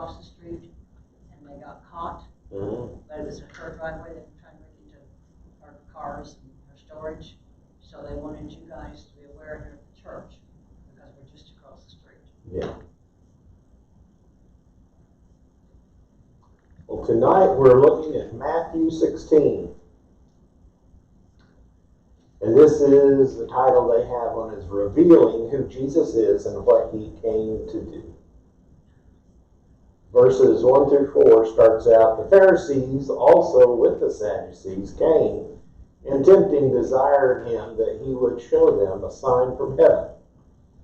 across the street, and they got caught. Mm-hmm. But it was her driveway. They were trying to make it to park cars and for storage. So they wanted you guys to be aware here at the church because we're just across the street. Yeah. Well, tonight we're looking at Matthew 16. And this is the title they have on is Revealing Who Jesus Is and What He Came to Do. Verses 1 through 4 starts out, the Pharisees also with the Sadducees came, and tempting desired him that he would show them a sign from heaven.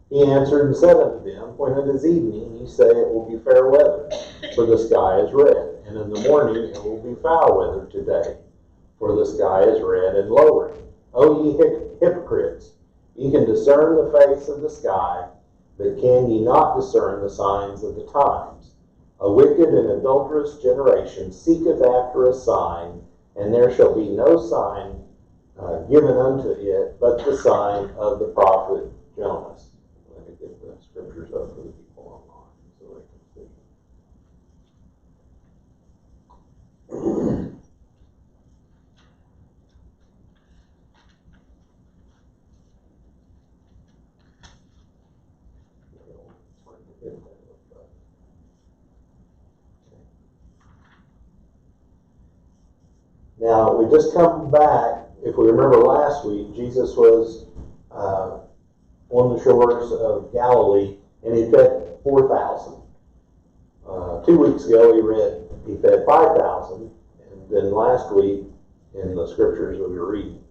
He answered and said unto them, when it is evening, ye say it will be fair weather, for the sky is red, and in the morning it will be foul weather today, for the sky is red and lowering. O ye hypocrites, ye can discern the face of the sky, but can ye not discern the signs of the times? A wicked and adulterous generation seeketh after a sign, and there shall be no sign given unto it but the sign of the prophet Jonas. Let me get the scriptures up for the people online so they can see. Now, we just come back, if we remember last week, Jesus was on the shores of Galilee, and he fed 4,000. 2 weeks ago, he fed 5,000, and then last week, in the scriptures we were reading,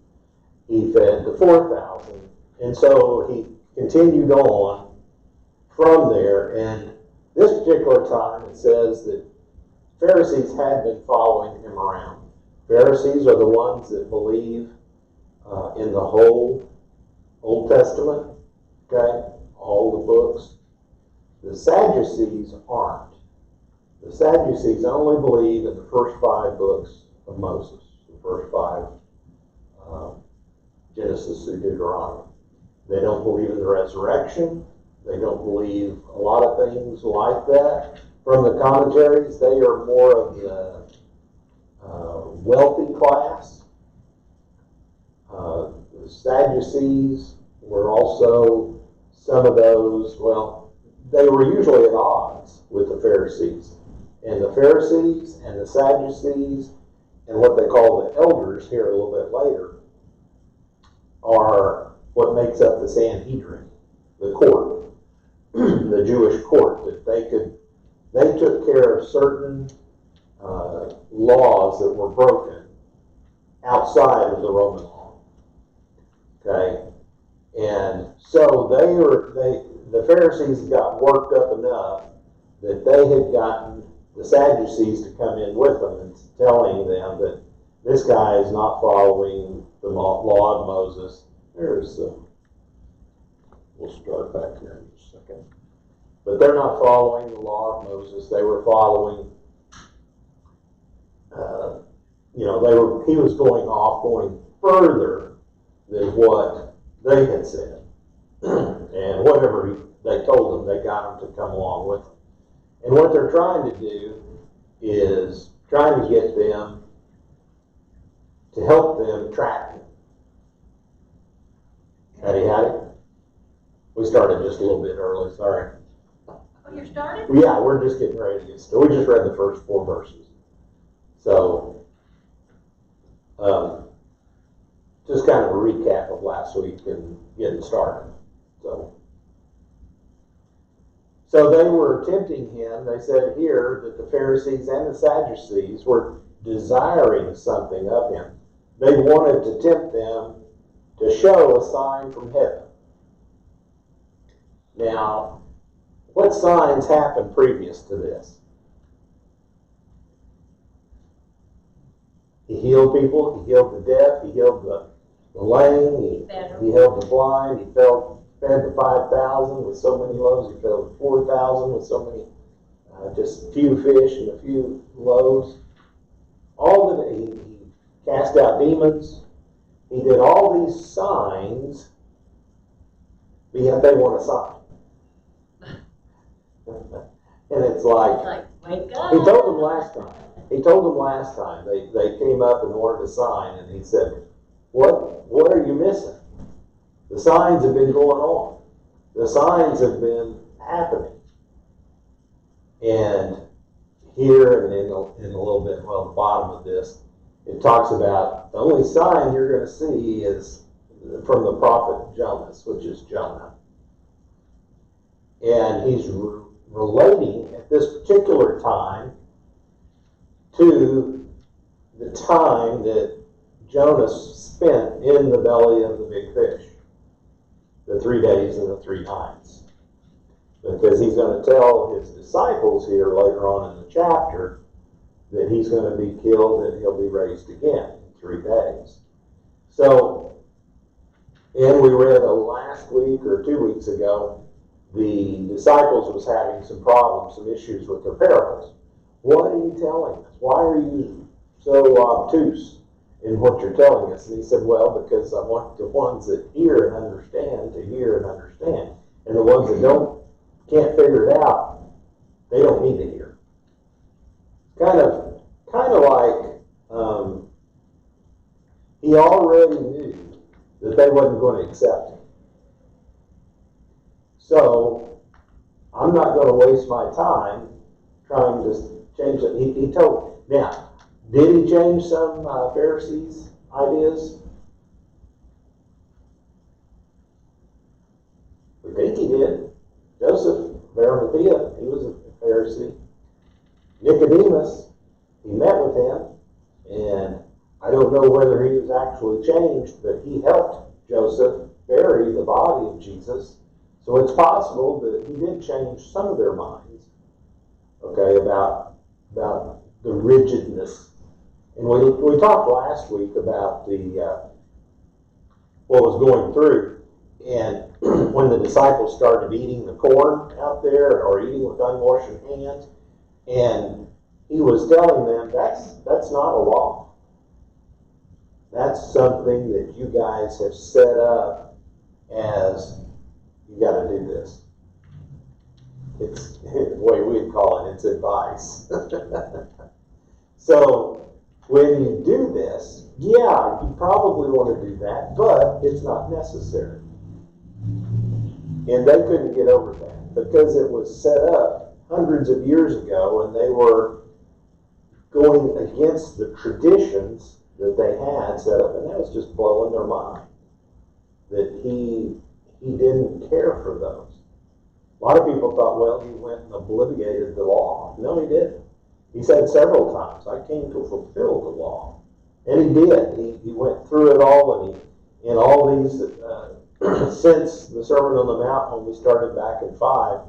he fed the 4,000. And so he continued on from there, and this particular time, it says that Pharisees had been following him around. Pharisees are the ones that believe in the whole Old Testament, okay, all the books. The Sadducees aren't. The Sadducees only believe in the first 5 books of Moses, the first 5, Genesis through Deuteronomy. They don't believe in the resurrection. They don't believe a lot of things like that. From the commentaries, they are more of the wealthy class. The Sadducees were also some of those, well, they were usually at odds with the Pharisees. And the Pharisees and the Sadducees and what they call the elders here a little bit later are what makes up the Sanhedrin, the court, the Jewish court, that they took care of certain laws that were broken outside of the Roman law. Okay? And so the Pharisees got worked up enough that they had gotten the Sadducees to come in with them and telling them that this guy is not following the law of Moses. We'll start back here in just a second. But they're not following the law of Moses. They were following he was going further than what they had said. And whatever they told them, they got them to come along with them. And what they're trying to do is trying to get them to help them track him. Had it? We started just a little bit early, sorry. Oh, you're starting? Yeah, we're just getting ready to get started. We just read the first 4 verses. So, just kind of a recap of last week and getting started. So they were tempting him. They said here that the Pharisees and the Sadducees were desiring something of him. They wanted to tempt them to show a sign from heaven. Now, what signs happened previous to this? He healed people, he healed the deaf, he healed the lame, he healed the blind, he fed the 5,000 with so many loaves, he fed the 4,000 with so many, just few fish and a few loaves. He cast out demons. He did all these signs, but yet they want a sign. And it's like, Wake up. He told them last time. They came up and wanted a sign, and he said, What are you missing? The signs have been going on. The signs have been happening. And here and in a little bit, well, the bottom of this, it talks about the only sign you're going to see is from the prophet Jonas, which is Jonah. And he's relating at this particular time to the time that Jonas spent in the belly of the big fish, the 3 days and the 3 nights. Because he's going to tell his disciples here later on in the chapter that he's going to be killed and he'll be raised again in 3 days. So, and we read last week or 2 weeks ago, the disciples was having some problems, some issues with their parables. What are you telling us? Why are you so obtuse in what you're telling us? And he said, well, because I want the ones that hear and understand to hear and understand. And the ones that can't figure it out, they don't need to hear. Kind of like he already knew that they wasn't going to accept him. So I'm not going to waste my time trying to change it. He told. Now, did he change some Pharisees' ideas? We think he did. Joseph of Arimathea, he was a Pharisee. Nicodemus, he met with him, and I don't know whether he was actually changed, but he helped Joseph bury the body of Jesus. So it's possible that he did change some of their minds, okay, about the rigidness. And we talked last week about what was going through, and when the disciples started eating the corn out there or eating with unwashed hands, and he was telling them that's not a law. That's something that you guys have set up as you got to do this. It's the way we'd call it, it's advice. So when you do this, yeah, you probably want to do that, but it's not necessary. And they couldn't get over that because it was set up hundreds of years ago, and they were going against the traditions that they had set up, and that was just blowing their mind. That he didn't care for those. A lot of people thought, well, he went and obliviated the law. No, he didn't. He said several times, I came to fulfill the law. And he did. He went through it all, and in all these, since the Sermon on the Mount, when we started back in 5,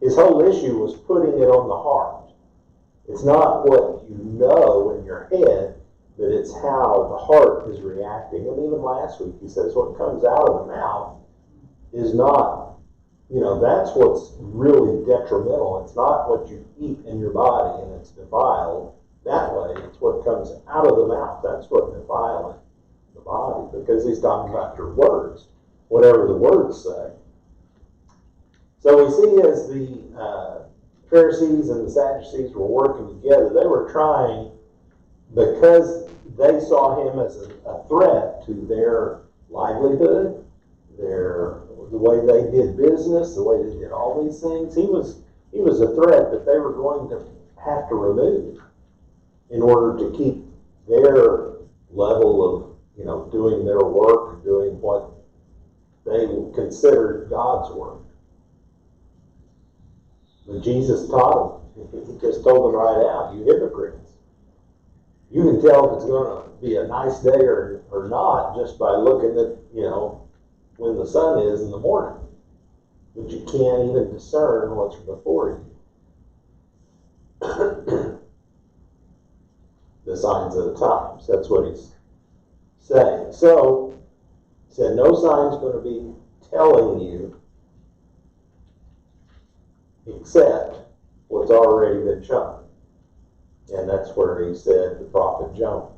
his whole issue was putting it on the heart. It's not what you know in your head, but it's how the heart is reacting. And even last week he says what comes out of the mouth is not, that's what's really detrimental. It's not what you eat in your body and it's defiled that way. It's what comes out of the mouth. That's what defiles the body, because he's talking about your words, whatever the words say. So we see as the Pharisees and the Sadducees were working together, they were trying, because they saw him as a threat to their livelihood, the way they did business, the way they did all these things. He was a threat that they were going to have to remove in order to keep their level of, doing their work, doing what they considered God's work. But Jesus taught them. He just told them right out, you hypocrites. You can tell if it's going to be a nice day or not just by looking at, when the sun is in the morning. But you can't even discern what's before you. The signs of the times. That's what he's saying. So, he said, no sign's going to be telling you except what's already been shown. And that's where he said the prophet Jonah.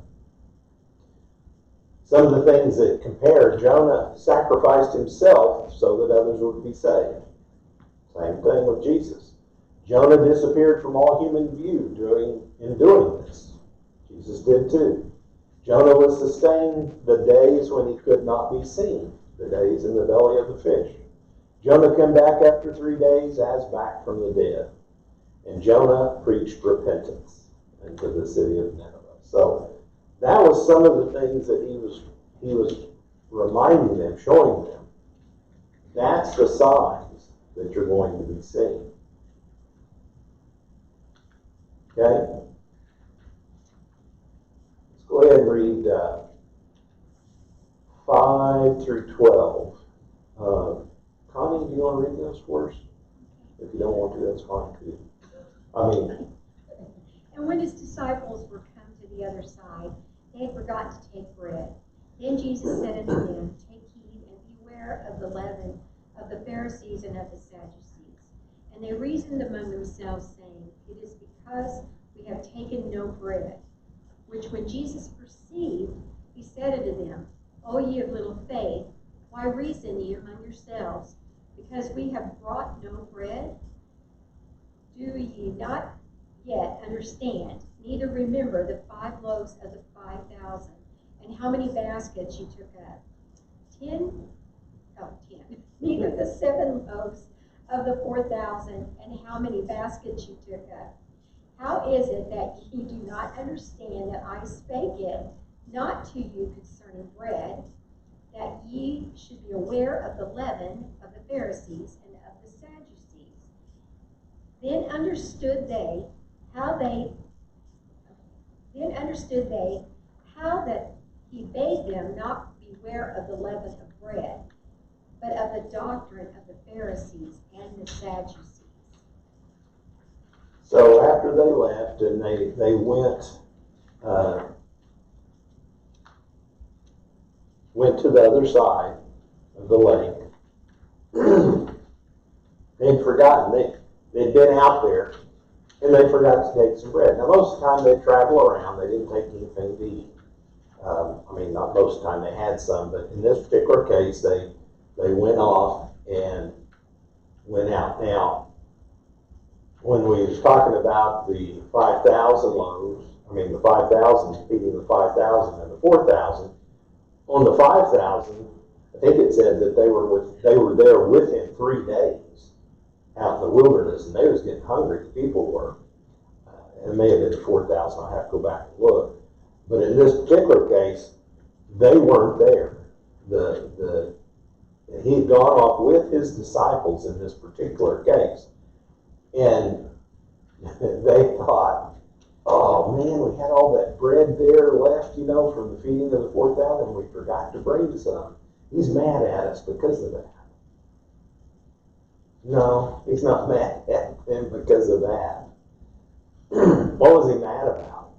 Some of the things that compare, Jonah sacrificed himself so that others would be saved. Same thing with Jesus. Jonah disappeared from all human view in doing this. Jesus did too. Jonah was sustained the days when he could not be seen, the days in the belly of the fish. Jonah came back after 3 days as back from the dead. And Jonah preached repentance into the city of Nineveh. So that was some of the things that he was reminding them, showing them. That's the signs that you're going to be seeing. Okay? Let's go ahead and read 5 through 12. Connie, do you want to read those for us? If you don't want to, that's fine too. And when his disciples were come to the other side, they had forgotten to take bread. Then Jesus said unto them, Take heed and beware of the leaven of the Pharisees and of the Sadducees. And they reasoned among themselves, saying, It is because we have taken no bread. Which when Jesus perceived, he said unto them, O ye of little faith, why reason ye among yourselves? Because we have brought no bread? Do ye not yet understand, neither remember the 5 loaves of the 5,000, and how many baskets ye took up? 10. Neither the 7 loaves of the 4,000, and how many baskets ye took up? How is it that ye do not understand that I spake it not to you concerning bread, that ye should be aware of the leaven of the Pharisees and of the Sadducees? Then understood they how that he bade them not beware of the leaven of bread, but of the doctrine of the Pharisees and the Sadducees. So after they left and they went to the other side of the lake, they'd forgotten. They'd been out there and they forgot to take some bread. Now most of the time they travel around, they didn't take anything to eat. Not most of the time, they had some, but in this particular case they went off and went out. Now, when we was talking about the 5,000 loaves, the 5,000, feeding the 5,000 and the 4,000, on the 5,000, I think it said that they were there with him 3 days out in the wilderness, and they was getting hungry. The people were. It may have been 4,000. I have to go back and look. But in this particular case, they weren't there. He had gone off with his disciples in this particular case, and they thought, "Oh man, we had all that bread there left, from the feeding of the 4,000. We forgot to bring some. He's mad at us because of that." No, he's not mad at them because of that. What was he mad about?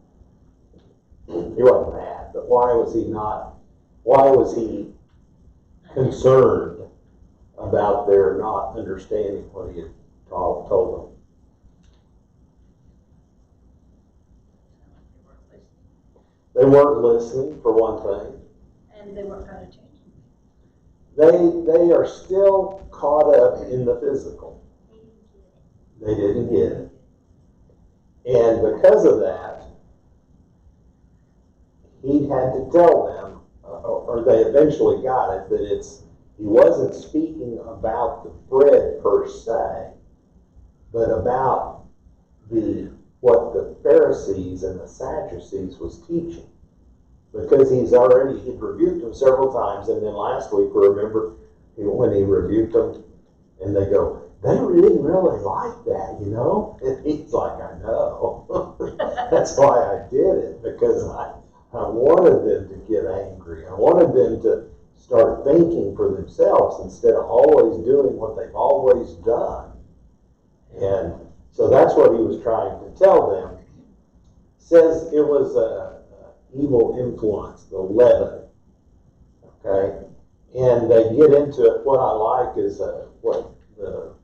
He wasn't mad, but why was he concerned about their not understanding what he had told them? They weren't listening, for one thing. And they weren't going to change. They are still caught up in the physical. They didn't get it. And because of that, he had to tell them, or they eventually got it, that he wasn't speaking about the bread per se, but about what the Pharisees and the Sadducees was teaching. Because he'd rebuked them several times, and then last week, remember, when he rebuked them, and they go, "They didn't really like that, And he's like, "I know." That's why I did it, because I wanted them to get angry. I wanted them to start thinking for themselves instead of always doing what they've always done. And so that's what he was trying to tell them. Says it was a evil influence, the leaven. Okay? And they get into it. What I like is what the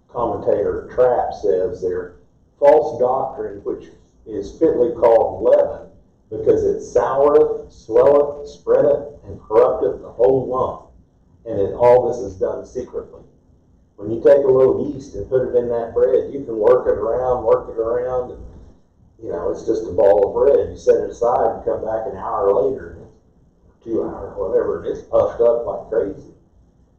commentator Trapp says there, false doctrine, which is fitly called leaven, because it soureth, swelleth, spreadeth, and corrupteth the whole lump. And all this is done secretly. when you take a little yeast and put it in that bread, you can work it around, and, you know, it's just a ball of bread. You set it aside and come back an hour later, 2 hours, whatever, and it's puffed up like crazy.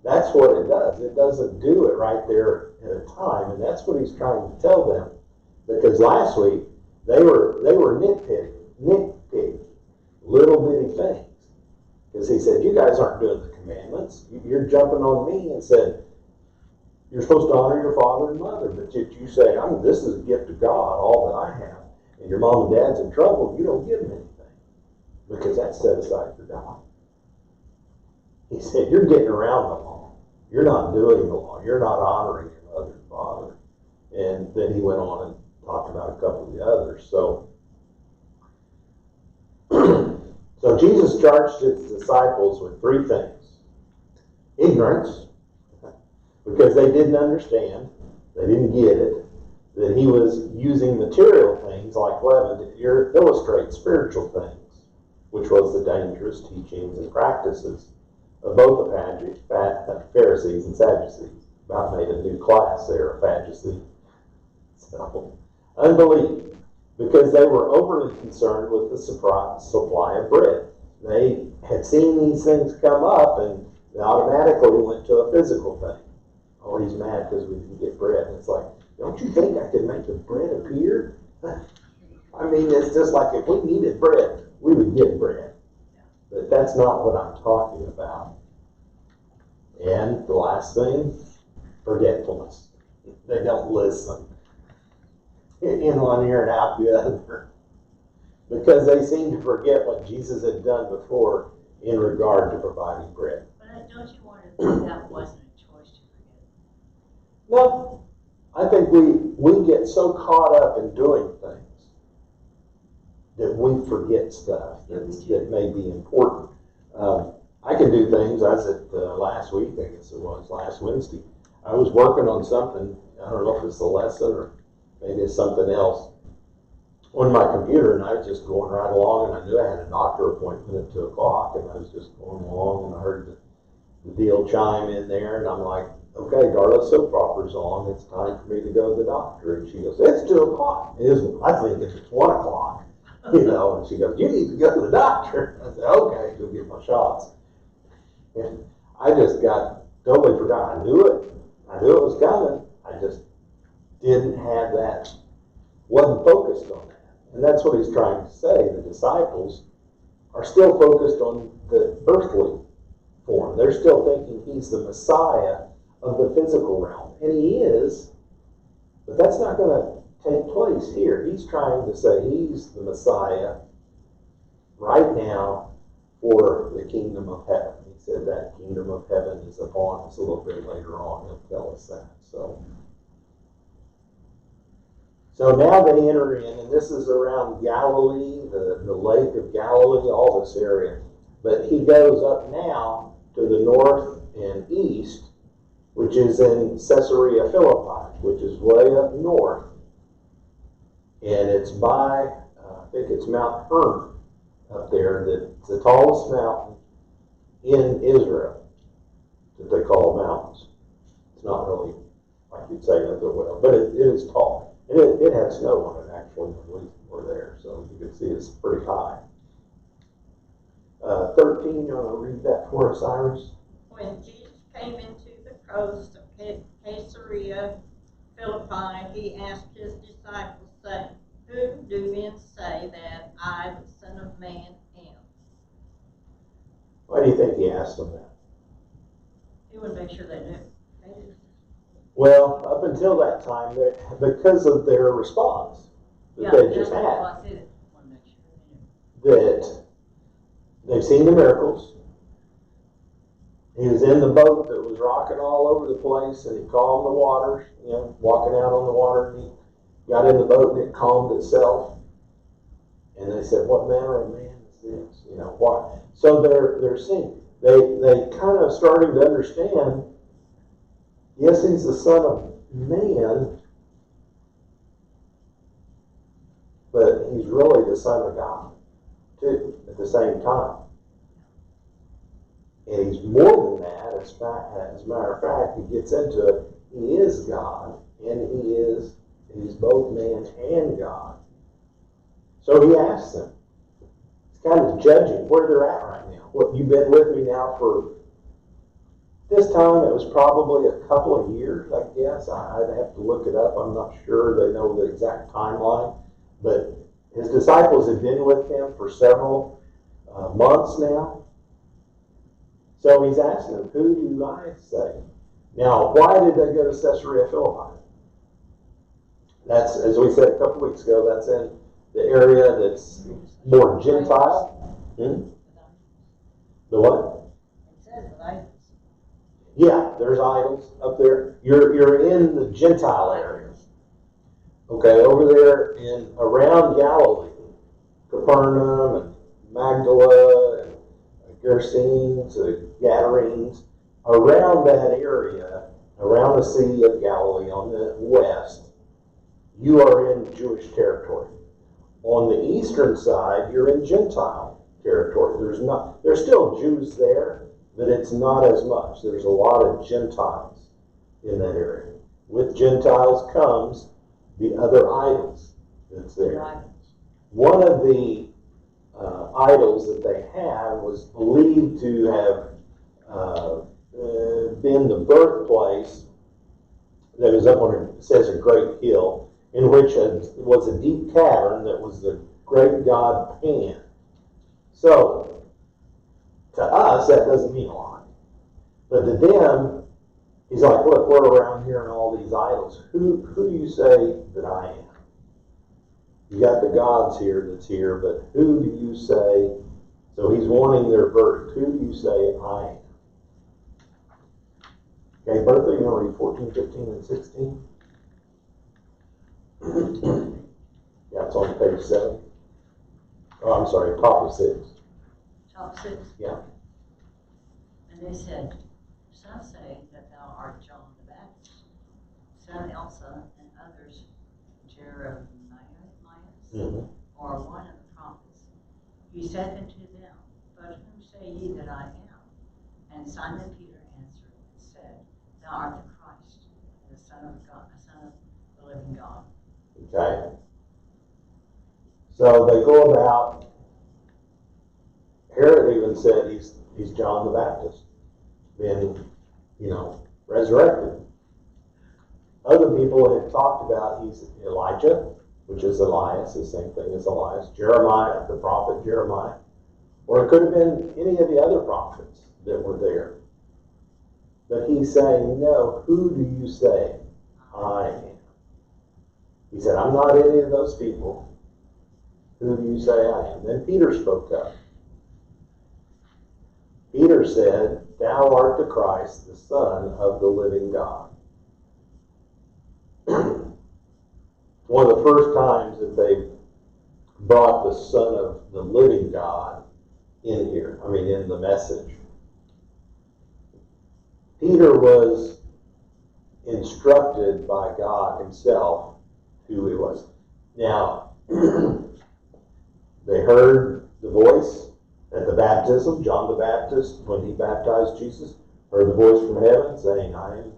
That's what it does. It doesn't do it right there at a time, and that's what he's trying to tell them. Because last week they were nitpicking little bitty things. Because he said, you guys aren't doing the commandments. You're jumping on me and said, you're supposed to honor your father and mother, but yet you say, this is a gift of God, all that I have. And your mom and dad's in trouble, you don't give them anything. Because that's set aside for God. He said, you're getting around the law. You're not doing the law. You're not honoring your mother and father. And then he went on and talked about a couple of the others. So Jesus charged his disciples with 3 things. Ignorance, because they didn't understand, they didn't get it, that he was using material things like leaven to illustrate spiritual things, which was the dangerous teachings and practices of both the Pharisees and Sadducees. About made a new class there, a Pharisee. So, unbelief, because they were overly concerned with the supply of bread. They had seen these things come up and they automatically went to a physical thing. Oh, he's mad because we didn't get bread. And it's like, don't you think I could make the bread appear? I mean, it's just like if we needed bread, we would get bread. But that's not what I'm talking about. And the last thing, forgetfulness. They don't listen. In one ear and out the other. Because they seem to forget what Jesus had done before in regard to providing bread. But don't you want to think that wasn't a choice to forget? No. I think we get so caught up in doing things that we forget stuff that may be important. I can do things. I was at last week, I guess it was, last Wednesday. I was working on something. I don't know if it's a lesson or maybe it's something else on my computer, and I was just going right along, and I knew I had a doctor appointment at 2 o'clock, and I was just going along, and I heard the deal chime in there, and I'm like, okay, Darla soap opera's on, it's time for me to go to the doctor. And she goes, it's 2 o'clock. I think it's 1 o'clock, you know, and she goes, you need to go to the doctor. I said, okay, go get my shots. And I just totally forgot. I knew it was coming. I just didn't have that, wasn't focused on that. And that's what he's trying to say. The disciples are still focused on the earthly form. They're still thinking he's the Messiah of the physical realm. And he is, but that's not going to take place here. He's trying to say he's the Messiah right now for the kingdom of heaven. He said that kingdom of heaven is upon us a little bit later on. He'll tell us that. So now they enter in, and this is around Galilee, the Lake of Galilee, all this area. But he goes up now to the north and east, which is in Caesarea Philippi, which is way up north. And it's by, I think it's Mount Hermon up there, that's the tallest mountain in Israel that they call mountains. It's not really like you'd say another well, but it is tall. And it had snow on it actually when we were there, so you can see it's pretty high. 13, you want to read that for us, Iris? When Jesus came into the coast of Caesarea Philippi, he asked his disciples, saying, who do men say that I, the Son of Man, am? Why do you think he asked them that? He would make sure they knew. Well, up until that time, because of their response that they just had, that they've seen the miracles. He was in the boat that was rocking all over the place, and he calmed the waters, walking out on the water, and he got in the boat and it calmed itself. And they said, what manner of man is this? Why? So they're seeing. They kind of starting to understand, yes, he's the Son of Man, but he's really the Son of God, too, at the same time. And he's more than that. As a matter of fact, he gets into it. He is God, and he's both man and God. So he asks them. He's kind of judging where they're at right now. What, you've been with me now for, this time it was probably a couple of years, I guess. I'd have to look it up. I'm not sure they know the exact timeline. But his disciples have been with him for several months now. So he's asking them, who do I say? Now, why did they go to Caesarea Philippi? That's, as we said a couple weeks ago, that's in the area that's more Gentile. The what? It says with idols. Yeah, there's idols up there. You're in the Gentile areas. Okay, over there in around Galilee, Capernaum and Magdala and Gerasenes, Gadarenes, around that area, around the Sea of Galilee on the west, you are in Jewish territory. On the eastern side, you're in Gentile territory. There's still Jews there, but it's not as much. There's a lot of Gentiles in that area. With Gentiles comes the other idols that's there. One of the idols that they had was believed to have been the birthplace that was up on, it says, a great hill, in which was a deep cavern that was the great god Pan. So, to us, that doesn't mean a lot. But to them, he's like, look, we're around here and all these idols. Who do you say that I am? You got the gods here that's here, but who do you say? So he's wanting their verdict. Who do you say I am? Okay, Bertha, you want to read 14, 15, and 16? Yeah, it's on page 7. Oh, I'm sorry, top of 6. Top 6. Yeah. And they said, some say that thou art John the Baptist, son Elsa, and others, Jeremiah, or one of the prophets. He said unto them, but whom say ye that I am? And Simon Peter answered and said, thou art the Christ, the Son of God, the Son of the living God. Okay. So they go about, Herod even said he's John the Baptist, been, resurrected. Other people had talked about he's Elijah, which is Elias, the same thing as Elias. Jeremiah, the prophet Jeremiah. Or it could have been any of the other prophets that were there. But he's saying, no, who do you say I am? He said, I'm not any of those people. Who do you say I am? Then Peter spoke up. Peter said, thou art the Christ, the Son of the living God. One of the first times that they brought the Son of the living God in here, in the message. Peter was instructed by God himself who he was. Now, they heard the voice at the baptism. John the Baptist, when he baptized Jesus, heard the voice from heaven saying, I am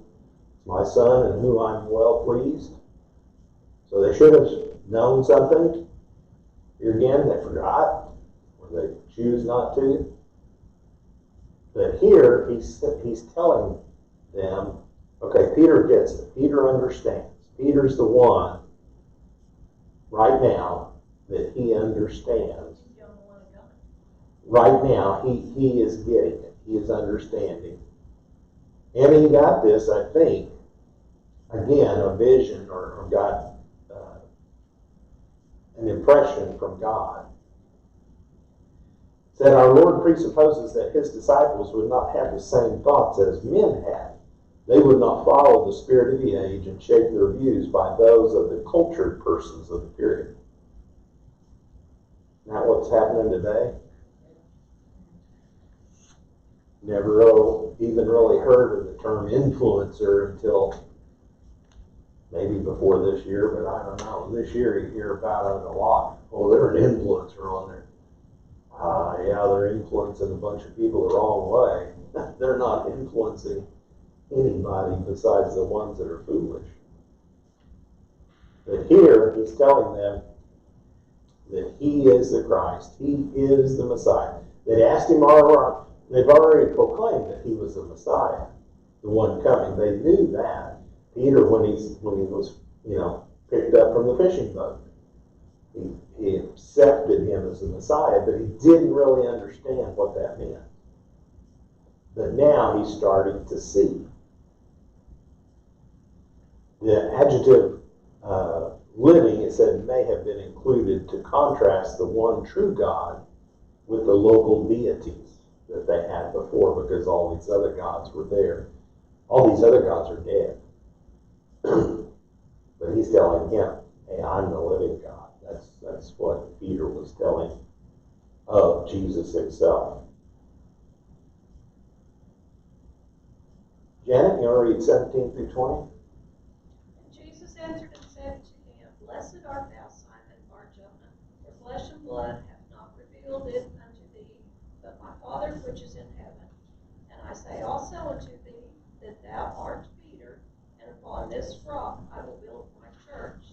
my Son in whom I'm well pleased. So they should have known something. Here again, they forgot, or they choose not to. But here, he's telling them, okay, Peter gets it. Peter understands. Peter's the one, right now, that he understands. Right now, he is getting it. He is understanding. And he got this, I think, again, a vision or got an impression from God. That our Lord presupposes that his disciples would not have the same thoughts as men had. They would not follow the spirit of the age and shape their views by those of the cultured persons of the period. Isn't that what's happening today? Never even really heard of the term influencer until maybe before this year, but I don't know. This year you hear about it a lot. Oh, they're an influencer on there. Yeah, they're influencing a bunch of people the wrong way. They're not influencing anybody besides the ones that are foolish. But here, he's telling them that he is the Christ. He is the Messiah. They'd asked him all. They've already proclaimed that he was the Messiah, the one coming. They knew that. Peter, when he was, picked up from the fishing boat, he accepted him as the Messiah, but he didn't really understand what that meant. But now he's starting to see. The adjective living, it said, may have been included to contrast the one true God with the local deities that they had before, because all these other gods were there. All these other gods are dead. But he's telling him, hey, I'm the living God. That's what Peter was telling of Jesus himself. Janet, you want to read 17 through 20? And Jesus answered and said to him, Blessed art thou, Simon Bar-Jonah, for flesh and blood hath not revealed it unto thee, but my Father which is in heaven. And I say also unto thee, that thou art Peter, and upon this rock I will build my church,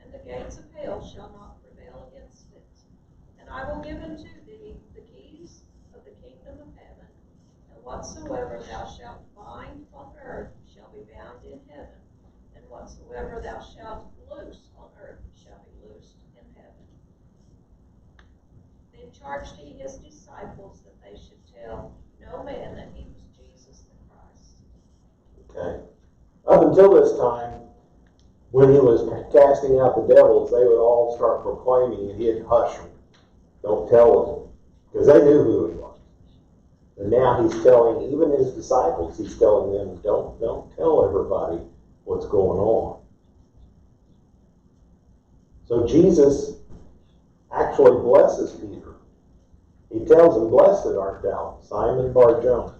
and the gates of hell shall not prevail against it. And I will give unto thee the keys of the kingdom of heaven, and whatsoever thou shalt bind on earth shall be bound in heaven, and whatsoever thou shalt loose on earth shall be loosed in heaven. Then charged he his disciples that they should tell no man that he was Jesus the Christ. Okay. Up until this time, when he was casting out the devils, they would all start proclaiming, and he'd hush them. Don't tell them. Because they knew who he was. And now he's telling, even his disciples, he's telling them, don't tell everybody what's going on. So Jesus actually blesses Peter. He tells him, Blessed art thou, Simon Bar-Jonah.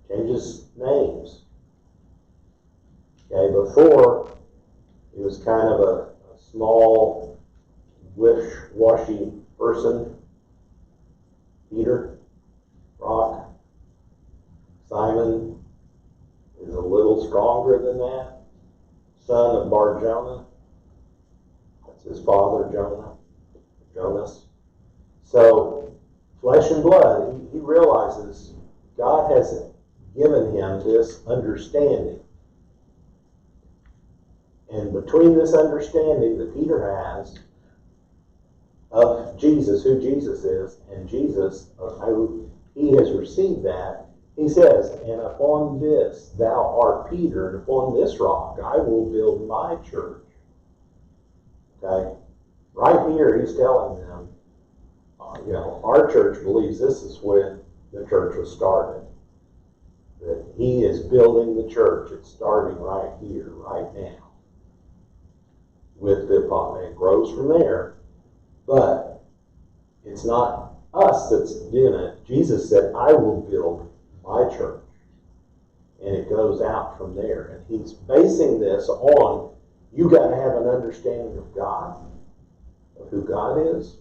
Changes names. Okay, before, he was kind of a small, wish-washy person. Peter, rock. Simon is a little stronger than that. Son of Bar-Jonah. That's his father, Jonas. So, flesh and blood, he realizes God has given him this understanding. And between this understanding that Peter has of Jesus, who Jesus is, and Jesus, of how he has received that, he says, And upon this thou art Peter, and upon this rock I will build my church. Okay? Right here he's telling them, our church believes this is when the church was started. That he is building the church. It's starting right here, right now. With the apostle. It grows from there. But it's not us that's doing it. Jesus said, I will build my church. And it goes out from there. And he's basing this on, you got to have an understanding of God, of who God is.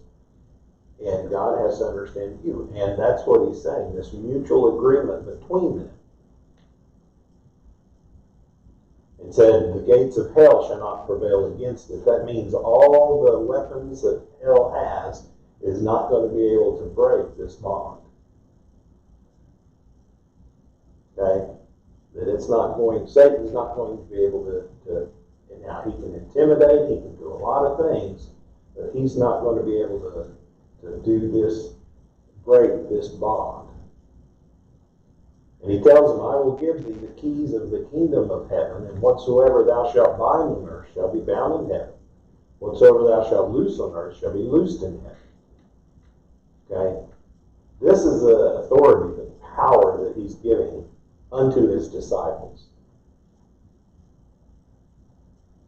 And God has to understand you. And that's what he's saying, this mutual agreement between them. It said, the gates of hell shall not prevail against it. That means all the weapons that hell has is not going to be able to break this bond. Okay? That it's not going, Satan's not going to be able to now he can intimidate, he can do a lot of things, but he's not going to be able to do this, break this bond. And he tells them, I will give thee the keys of the kingdom of heaven, and whatsoever thou shalt bind on earth shall be bound in heaven. Whatsoever thou shalt loose on earth shall be loosed in heaven. Okay? This is the authority, the power that he's giving unto his disciples.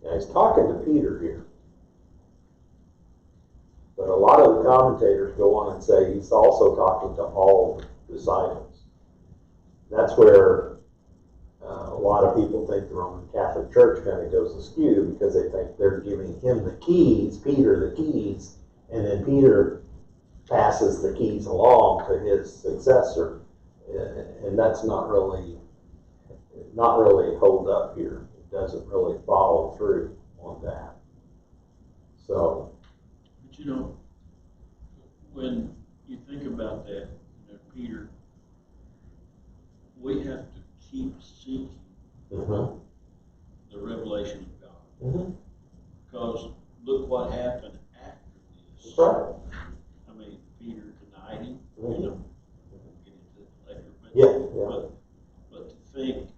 Now he's talking to Peter here. But a lot of the commentators go on and say he's also talking to all the disciples. That's where a lot of people think the Roman Catholic Church kind of goes askew, because they think they're giving him the keys, Peter the keys, and then Peter passes the keys along to his successor. And that's not really not really hold up here. It doesn't really follow through on that. So, But you know, when you think about that, Peter, we have to keep seeking mm-hmm. the revelation of God. Mm-hmm. Because look what happened after this. That's right. I mean, Peter denied him. Mm-hmm. You know, we'll get into that later. But, Yeah. but to think,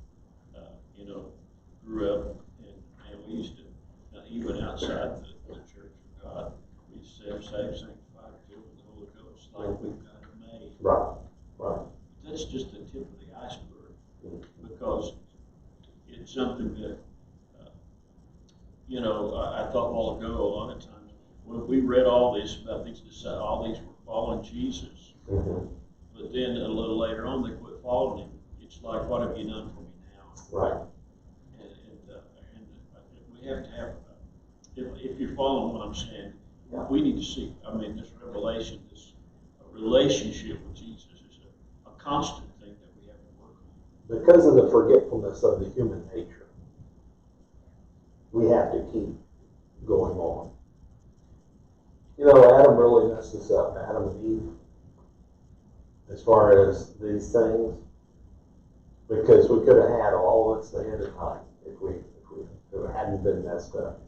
grew up and we used to, even outside the Church of God, we used to say, I'm saved, sanctified, filled with the Holy Ghost, like we've got it made. Right. Right. That's just the tip of the iceberg, because it's something that, I thought a while ago, a lot of times, when we read all this about these, all these were following Jesus, mm-hmm. but then a little later on, they quit following him. It's like, what have you done for me now? Right. And we have to have, if you're following what I'm saying, Yeah. we need to see, this revelation, this relationship with Jesus is a constant thing that we have to work on. Because of the forgetfulness of the human nature, we have to keep going on. Adam really messed us up, Adam and Eve, as far as these things, because we could have had all this ahead of time if it hadn't been messed up.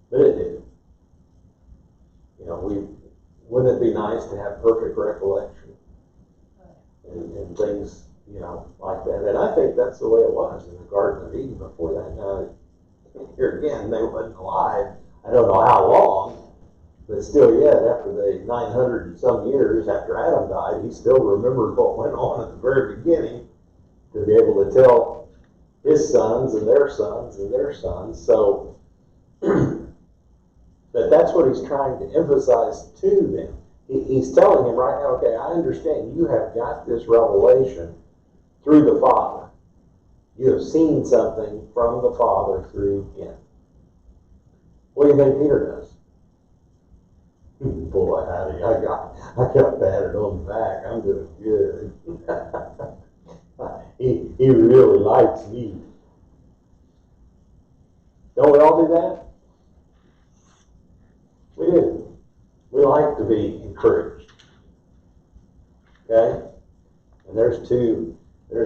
But it did. Wouldn't it be nice to have perfect recollection and things, like that? And I think that's the way it was in the Garden of Eden before that. Now, here again, they wasn't alive. I don't know how long, but still yet, after the 900 and some years after Adam died, he still remembered what went on at the very beginning to be able to tell his sons and their sons and their sons. So, but that's what he's trying to emphasize to them. He's telling them right now, okay, I understand you have got this revelation through the Father. You have seen something from the Father through him. What do you think Peter does? Boy, howdy, I got patted on the back. I'm doing good. He really likes me. Don't we all do that? We do. We like to be encouraged. Okay? And there's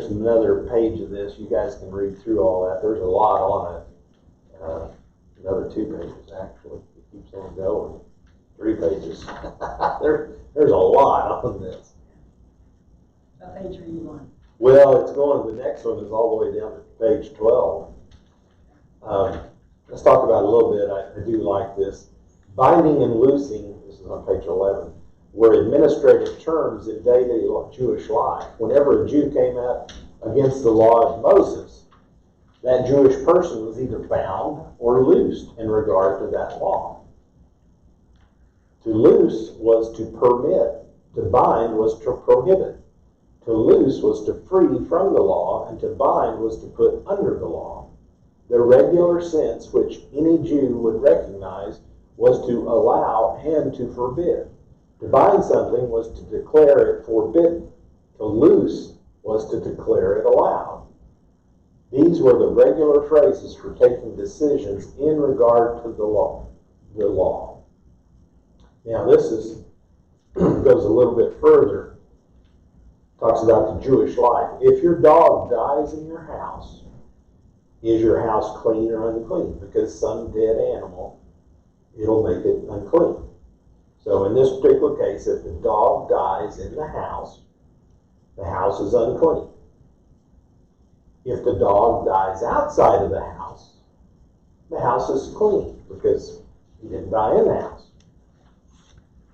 another page of this. You guys can read through all that. There's a lot on it. Another 2 pages, actually. It keeps on going. 3 pages. There's a lot on this. What page are you on? Well, it's going to the next one is all the way down to page 12. Let's talk about it a little bit. I do like this. Binding and loosing, this is on page 11, were administrative terms in daily Jewish life. Whenever a Jew came up against the law of Moses, that Jewish person was either bound or loosed in regard to that law. To loose was to permit, to bind was to prohibit. To loose was to free from the law, and to bind was to put under the law. The regular sense which any Jew would recognize was to allow and to forbid. To bind something was to declare it forbidden. To loose was to declare it allowed. These were the regular phrases for taking decisions in regard to the law. Now this goes a little bit further. Talks about the Jewish life. If your dog dies in your house, is your house clean or unclean? Because some dead animal, it'll make it unclean. So in this particular case, if the dog dies in the house is unclean. If the dog dies outside of the house is clean because he didn't die in the house.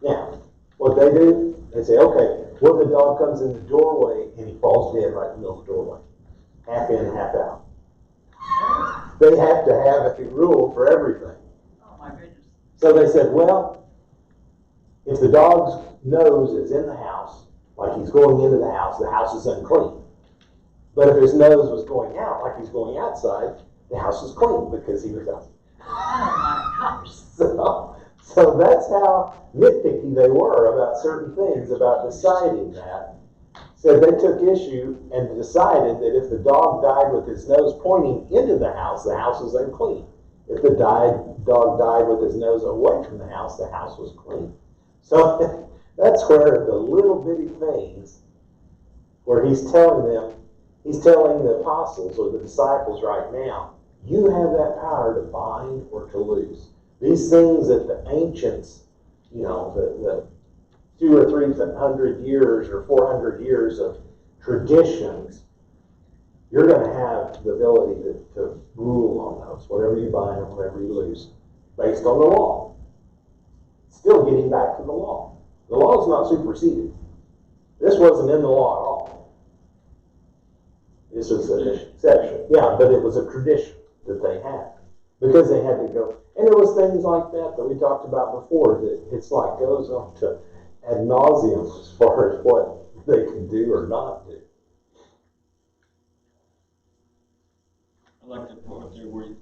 Now, what they do, they say, okay, what if the dog comes in the doorway and he falls dead right in the middle of the doorway? Half in, half out. They have to have a rule for everything. Oh my goodness. So they said, well, if the dog's nose is in the house, like he's going into the house is unclean. But if his nose was going out, like he's going outside, the house is clean because he was out. Oh my gosh. So that's how nitpicky they were about certain things, about deciding that. said they took issue and decided that if the dog died with his nose pointing into the house was unclean. If the dog died with his nose away from the house was clean. So that's where the little bitty things, where he's telling the apostles or the disciples right now, you have that power to bind or to loose. These things that the ancients, the 200 or 300 years or 400 years of traditions, you're going to have the ability to rule on those, whatever you bind and whatever you loose, based on the law. Still getting back to the law. The law is not superseded. This wasn't in the law at all. This was an exception. Yeah, but it was a tradition that they had. Because they had to go. And there was things like that we talked about before, that it's like goes on to ad nauseum as far as what they can do or not do. I like that part there where he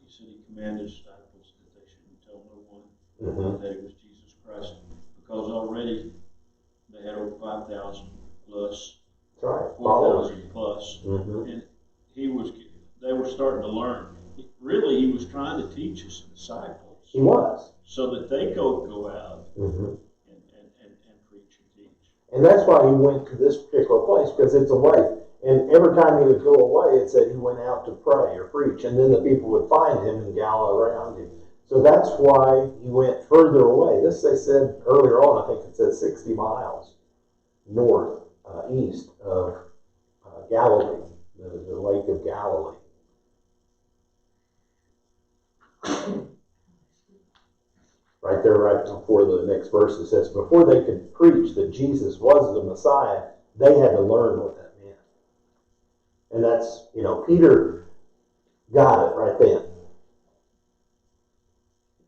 said he commanded his disciples that they shouldn't tell no one that it was Jesus Christ, because already they had over 5,000 plus, That's right. 4,000 plus, Mm-hmm. and they were starting to learn. Really, he was trying to teach his disciples. He was. So that they go out Mm-hmm. and preach and teach. And that's why he went to this particular place, because it's away. And every time he would go away, it said he went out to pray or preach, and then the people would find him and gather around him. So that's why he went further away. This, they said earlier on, I think it said 60 miles north, east of Galilee, the Lake of Galilee. Right there, right before the next verse, it says, before they could preach that Jesus was the Messiah, they had to learn what that meant. And that's, Peter got it right then.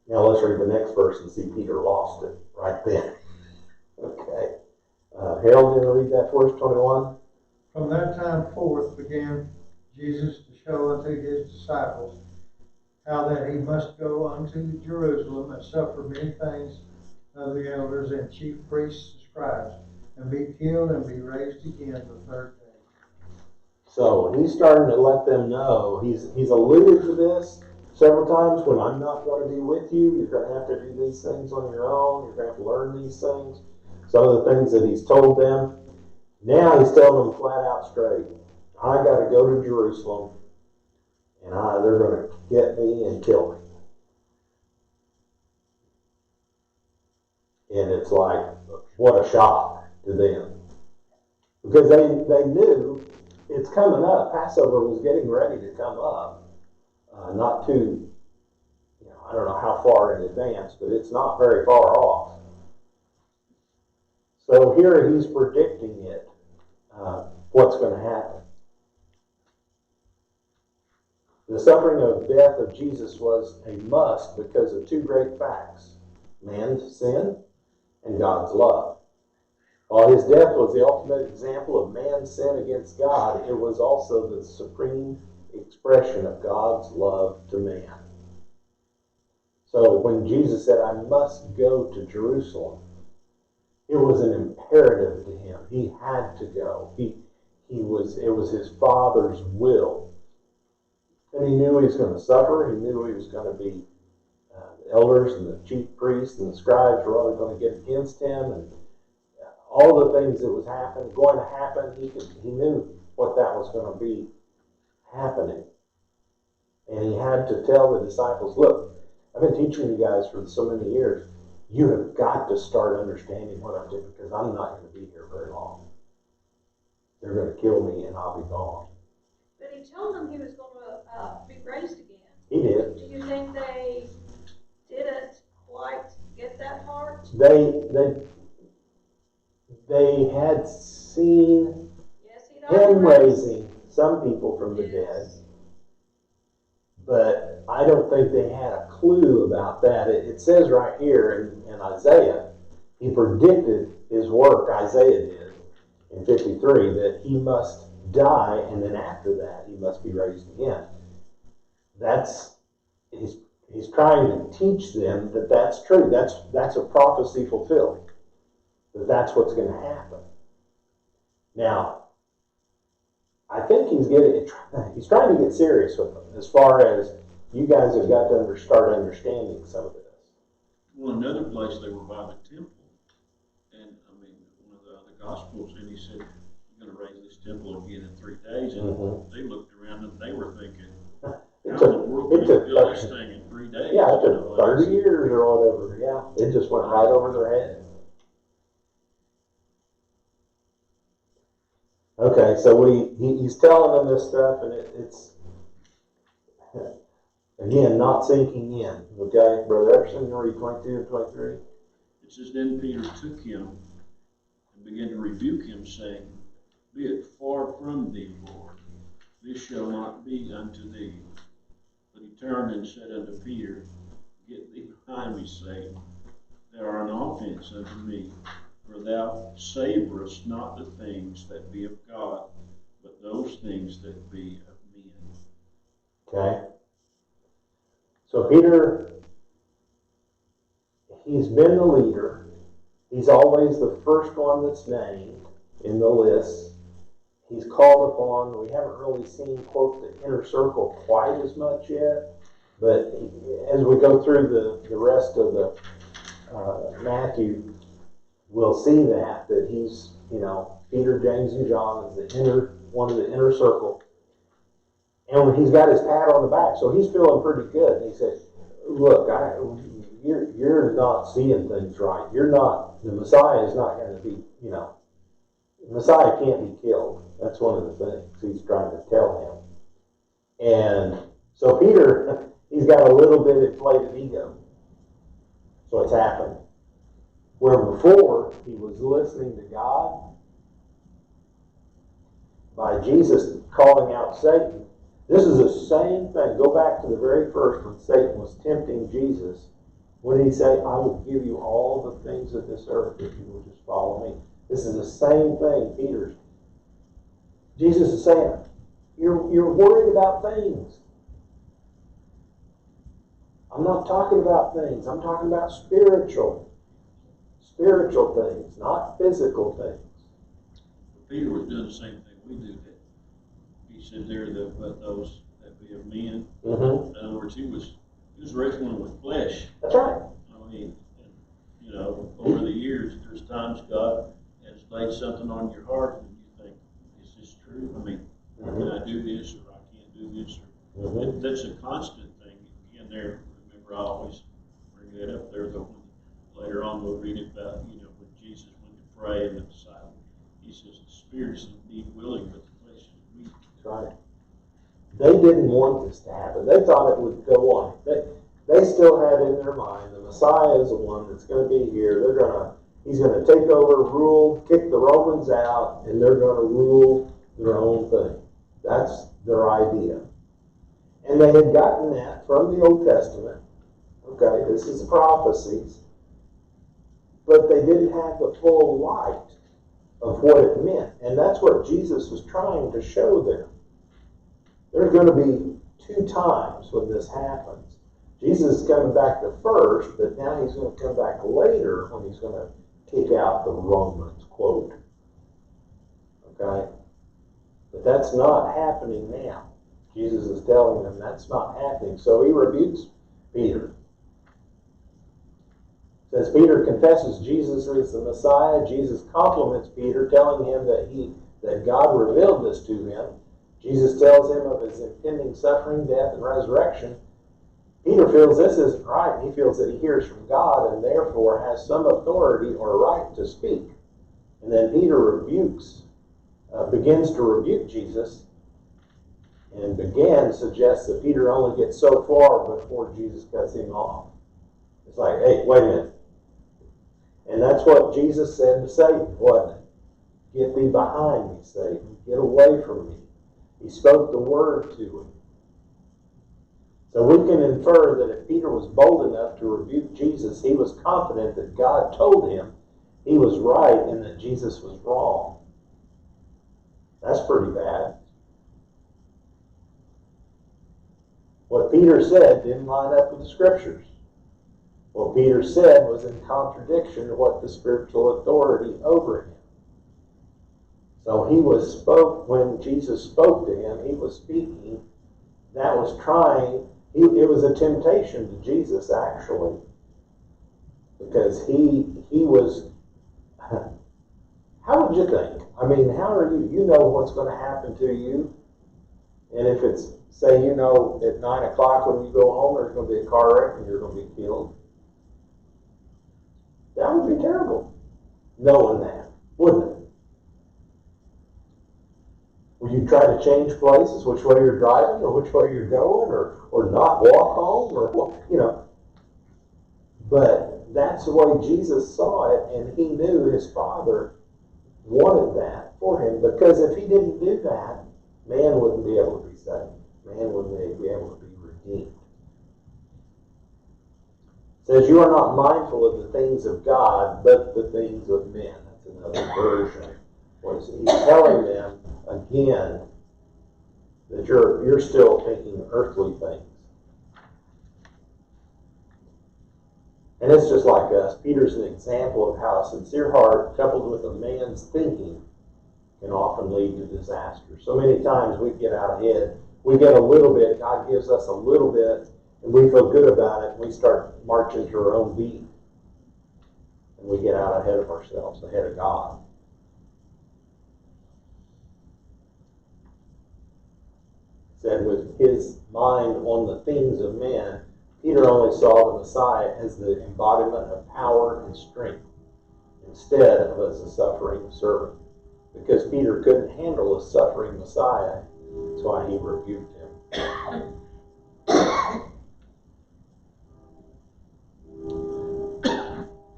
Now let's read the next verse and see Peter lost it right then. Okay. Harold, you want to read that for us, 21? From that time forth began Jesus to show unto his disciples how that he must go unto Jerusalem and suffer many things of the elders and chief priests and scribes, and be killed and be raised again the third day. So he's starting to let them know. He's alluded to this several times. When I'm not going to be with you, you're going to have to do these things on your own. You're going to have to learn these things. Some of the things that he's told them. Now he's telling them flat out straight, I got to go to Jerusalem, and they're going to get me and kill me. And it's like, what a shock to them. Because they knew it's coming up. Passover was getting ready to come up. Not too, I don't know how far in advance, but it's not very far off. So here he's predicting it, what's going to happen. The suffering of death of Jesus was a must because of two great facts: man's sin and God's love. While his death was the ultimate example of man's sin against God, it was also the supreme expression of God's love to man. So when Jesus said, I must go to Jerusalem, it was an imperative to him. He had to go. It was his Father's will. And he knew he was going to suffer. He knew he was going to be, the elders and the chief priests and the scribes were all going to get against him, and all the things that was going to happen, he knew what that was going to be happening. And he had to tell the disciples, look, I've been teaching you guys for so many years. You have got to start understanding what I'm doing, because I'm not going to be here very long. They're going to kill me and I'll be gone. But he told them he was going to be raised again. He did. Do you think they didn't quite get that part? They had seen Yes, him raising some people from the dead, but I don't think they had a clue about that. It says right here in Isaiah, he predicted his work, Isaiah did, in 53, that he must die, and then after that he must be raised again. He's trying to teach them that that's true. That's a prophecy fulfilled. That's what's going to happen. Now, I think he's trying to get serious with them as far as you guys have got to start understanding some of this. Well, another place they were by the temple, and I mean, one of the other Gospels, and he said, "You're going to raise this temple again in 3 days." And they looked around and they were thinking, "How in the world can you build this thing in 3 days?" Yeah, it took 30 years or whatever. Yeah, it just went right over their head. Okay, so he's telling them this stuff, and it's again not sinking in. Okay, Brother Epperson, you read 22 and 23. It says, "Then Peter took him and began to rebuke him, saying, Be it far from thee, Lord, this shall not be unto thee. But he turned and said unto Peter, Get thee behind me, Satan. Thou art an offense unto me, for thou savorest not the things that be of God, but those things that be of men." Okay. So Peter, he's been the leader. He's always the first one that's named in the list. He's called upon. We haven't really seen, quote, the inner circle quite as much yet. But as we go through the rest of the Matthew, we'll see that he's, Peter, James, and John is one of the inner circle. And he's got his pat on the back, so he's feeling pretty good. And he said, "Look, you're not seeing things right. The Messiah is not going to be, the Messiah can't be killed." That's one of the things he's trying to tell him. And so Peter, he's got a little bit inflated ego. So it's happened. Where before he was listening to God, by Jesus calling out Satan, this is the same thing. Go back to the very first when Satan was tempting Jesus. What did he say? "I will give you all the things of this earth if you will just follow me." This is the same thing Jesus is saying, you're worried about things. I'm not talking about things. I'm talking about spiritual things, not physical things. Peter was doing the same thing we do. That he said there that but those that be of men. Mm-hmm. In other words, he was wrestling with flesh. That's right. I mean, over the years, there's times God has laid something on your heart, and you think, "Is this true? I mean, can I do this, or I can't do this?" Or that's a constant thing. Again, there. Remember, I always bring that up there. Though later on, we'll read about when Jesus went to pray and the disciples. He says, "The spirit is indeed willing, but the flesh is weak." That's right. They didn't want this to happen. They thought it would go on. They still had in their mind the Messiah is the one that's going to be here. He's going to take over, rule, kick the Romans out, and they're going to rule their own thing. That's their idea. And they had gotten that from the Old Testament. Okay, this is prophecies. But they didn't have the full light of what it meant. And that's what Jesus was trying to show them. There's going to be 2 times when this happens. Jesus is coming back the first, but now he's going to come back later when he's going to kick out the Romans, quote. Okay? But that's not happening now. Jesus is telling them that's not happening. So he rebukes Peter. Says Peter confesses Jesus is the Messiah. Jesus compliments Peter, telling him that God revealed this to him. Jesus tells him of his impending suffering, death, and resurrection. Peter feels this isn't right. He feels that he hears from God and therefore has some authority or right to speak. And then Peter begins to rebuke Jesus, and suggests that Peter only gets so far before Jesus cuts him off. It's like, "Hey, wait a minute." And that's what Jesus said to Satan, wasn't it? "Get thee behind me, Satan. Get away from me." He spoke the word to him. So we can infer that if Peter was bold enough to rebuke Jesus, he was confident that God told him he was right and that Jesus was wrong. That's pretty bad. What Peter said didn't line up with the scriptures. What Peter said was in contradiction to what the spiritual authority over him. So when Jesus spoke to him, he was speaking. That was it was a temptation to Jesus, actually. Because he was, how would you think? I mean, how are you? You know what's going to happen to you. And if it's, say, at 9 o'clock when you go home, there's going to be a car wreck and you're going to be killed. That would be terrible, knowing that, wouldn't it? Would you try to change places, which way you're driving, or which way you're going, or not walk home, or But that's the way Jesus saw it, and he knew his Father wanted that for him, because if he didn't do that, man wouldn't be able to be saved. Man wouldn't be able to be redeemed. It says, you are not mindful of the things of God, but the things of men. That's another version. He's telling them, again, that you're still thinking earthly things. And it's just like us. Peter's an example of how a sincere heart coupled with a man's thinking can often lead to disaster. So many times we get out ahead. We get a little bit, God gives us a little bit, and we feel good about it, and we start marching to our own beat. And we get out ahead of ourselves, ahead of God. Said with his mind on the things of men, Peter only saw the Messiah as the embodiment of power and strength, instead of as a suffering servant. Because Peter couldn't handle a suffering Messiah, that's why he rebuked him.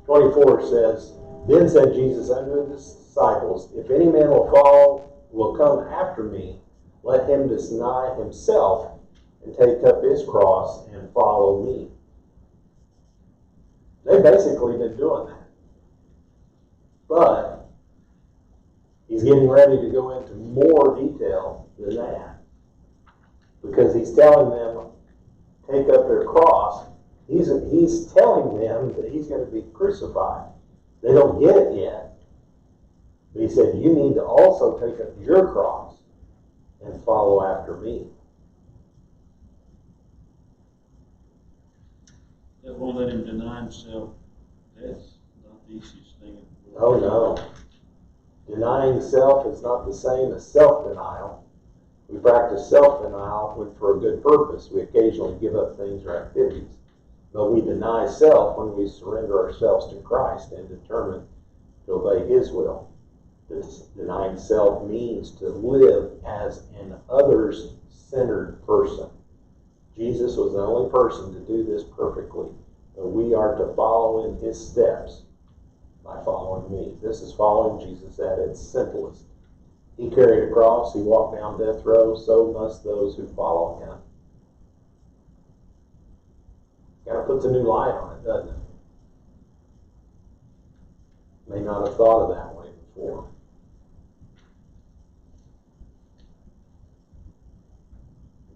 24 says, then said Jesus unto his disciples, if any man will come after me, let him deny himself and take up his cross and follow me. They've basically been doing that. But he's getting ready to go into more detail than that. Because he's telling them, take up their cross. He's telling them that he's going to be crucified. They don't get it yet. But he said, you need to also take up your cross and follow after me. That won't let him deny himself. That's not the easiest thing in the Oh world. no. Denying self is not the same as self-denial. We practice self-denial when for a good purpose. We occasionally give up things or activities. But we deny self when we surrender ourselves to Christ and determine to obey his will. Denying self means to live as an others-centered person. Jesus was the only person to do this perfectly. But we are to follow in his steps by following me. This is following Jesus at its simplest. He carried a cross, he walked down death row, so must those who follow him. Kind of puts a new light on it, doesn't it? May not have thought of that way before.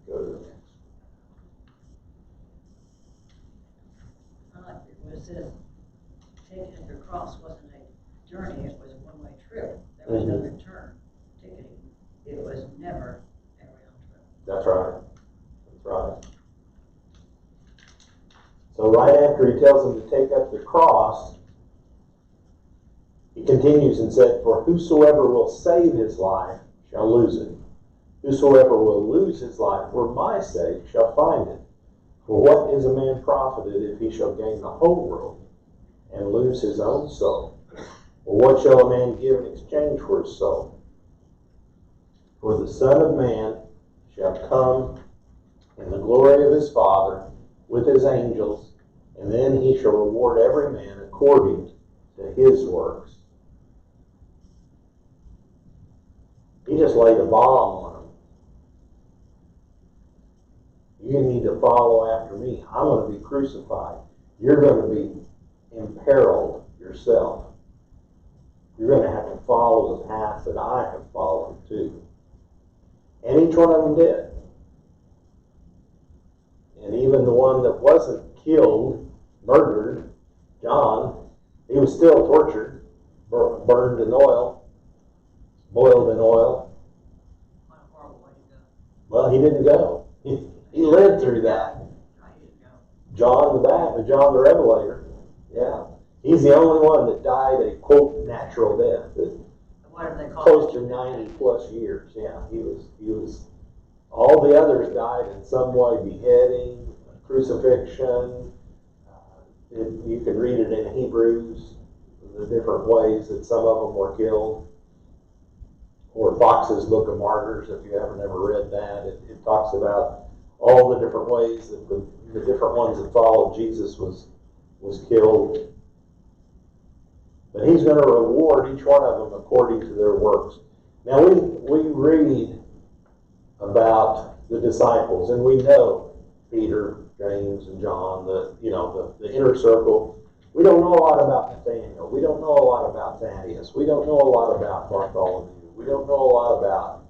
Go to the next. It says taking up your cross wasn't a journey, it was a one-way trip. There was no return ticketing. It was never a round trip. That's right. That's right. So right after he tells them to take up the cross, he continues and said, for whosoever will save his life shall lose it. Whosoever will lose his life for my sake shall find it. For what is a man profited if he shall gain the whole world and lose his own soul? Or what shall a man give in exchange for his soul? For the Son of Man shall come in the glory of his Father with his angels, and then he shall reward every man according to his works. He just laid a bomb on them. You need to follow after me. I'm going to be crucified. You're going to be imperiled yourself. You're going to have to follow the path that I have followed too. And each one of them did. And even the one that wasn't killed, murdered, John, he was still tortured, burned in oil. boiled in oil. What a horrible way to go. Well, he didn't go. He lived through that. I didn't go. John the Revelator. Yeah. He's the only one that died a, quote, natural death. What do they call Close it? to 90 plus years. Yeah, he was, all the others died in some way, beheading, crucifixion. You can read it in Hebrews, the different ways that some of them were killed. Or Fox's Book of Martyrs, if you haven't ever read that, it talks about all the different ways that the different ones that followed Jesus was killed. But he's going to reward each one of them according to their works. Now we read about the disciples, and we know Peter, James, and John, the inner circle. We don't know a lot about Nathaniel. We don't know a lot about Thaddeus. We don't know a lot about Bartholomew. We don't know a lot about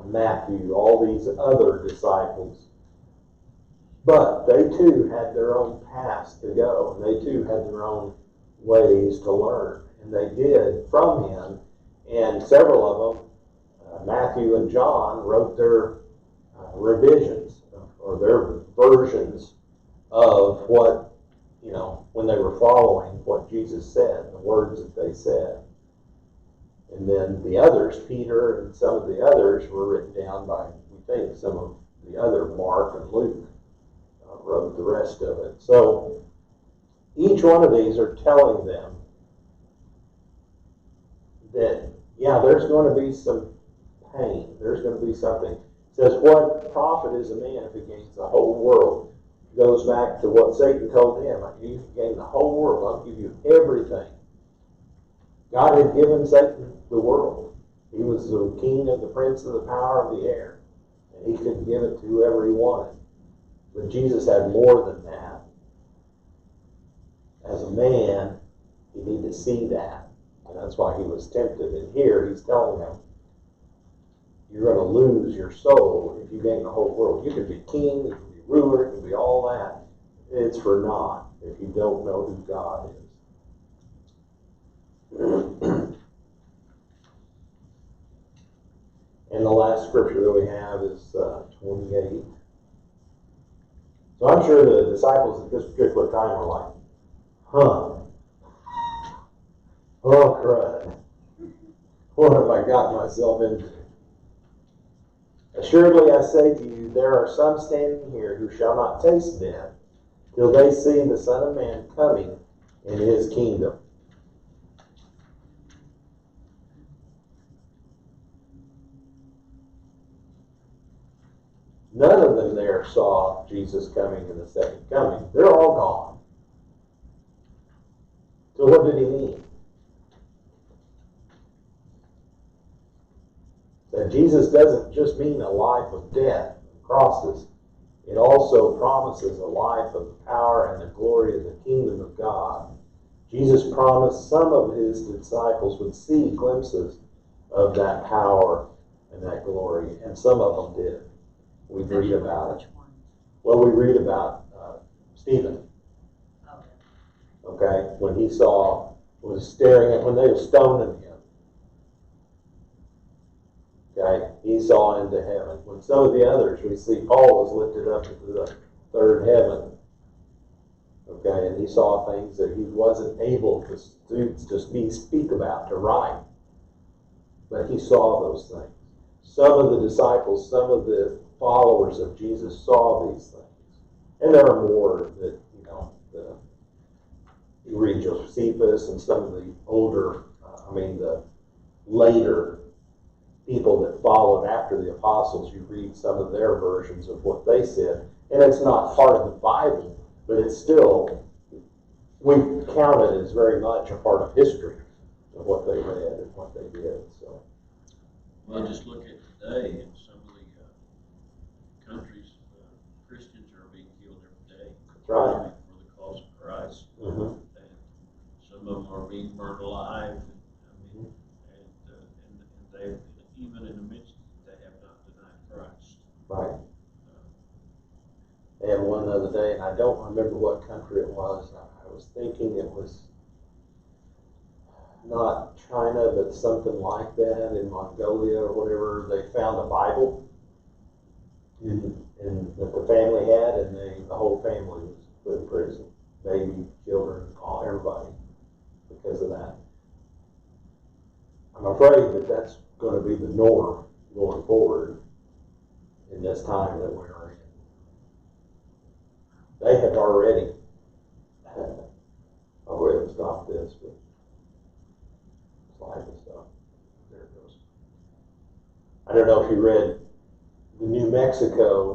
Matthew, all these other disciples. But they too had their own paths to go, and they too had their own ways to learn. And they did from him, and several of them, Matthew and John, wrote their revisions or their versions of what, when they were following what Jesus said, the words that they said. And then the others, Peter and some of the others, were written down by, we think, some of the other, Mark and Luke, wrote the rest of it. So each one of these are telling them that, yeah, there's going to be some pain. There's going to be something. It says, what profit is a man if he gains the whole world? It goes back to what Satan told him. You can gain the whole world. I'll give you everything. God had given Satan the world. He was the king of the prince of the power of the air. And he could give it to whoever he wanted. But Jesus had more than that. As a man, you need to see that. And that's why he was tempted. And here he's telling them, you're going to lose your soul if you gain the whole world. You can be king, you can be ruler, you can be all that. It's for naught if you don't know who God is. And the last scripture that we have is 28. So I'm sure the disciples at this particular time were like, oh crud. What have I got myself into? Assuredly I say to you, there are some standing here who shall not taste death till they see the Son of Man coming in his kingdom. None of them there saw Jesus coming in the second coming. They're all gone. So what did he mean? That Jesus doesn't just mean a life of death and crosses. It also promises a life of the power and the glory of the kingdom of God. Jesus promised some of his disciples would see glimpses of that power and that glory, and some of them did. We read about it. Well, we read about Stephen. Okay, when he was staring at, when they were stoning him. Okay, he saw into heaven. When some of the others, we see Paul was lifted up into the third heaven. Okay, and he saw things that he wasn't able to speak about, to write. But he saw those things. Some of the disciples, some of the followers of Jesus saw these things. And there are more that, you read Josephus and some of the older, the later people that followed after the apostles, you read some of their versions of what they said. And it's not part of the Bible, but it's still, we count it as very much a part of history of what they read and what they did. So, well, just look at today in some of the countries, Christians are being killed every day. That's right. For the cause of Christ. Mm-hmm. And some of them are being burned alive. And they, even in the midst, they have not denied Christ. Right. They had one the other day, and I don't remember what country it was. I was thinking it was not China, but something like that, in Mongolia or whatever, they found a Bible that the family had, and the whole family was put in prison. Baby, children, everybody, because of that. I'm afraid that that's going to be the norm going forward in this time that we are in. They have already, I'll go ahead and stop this, but slide this stuff. There it goes. I don't know if you read the New Mexico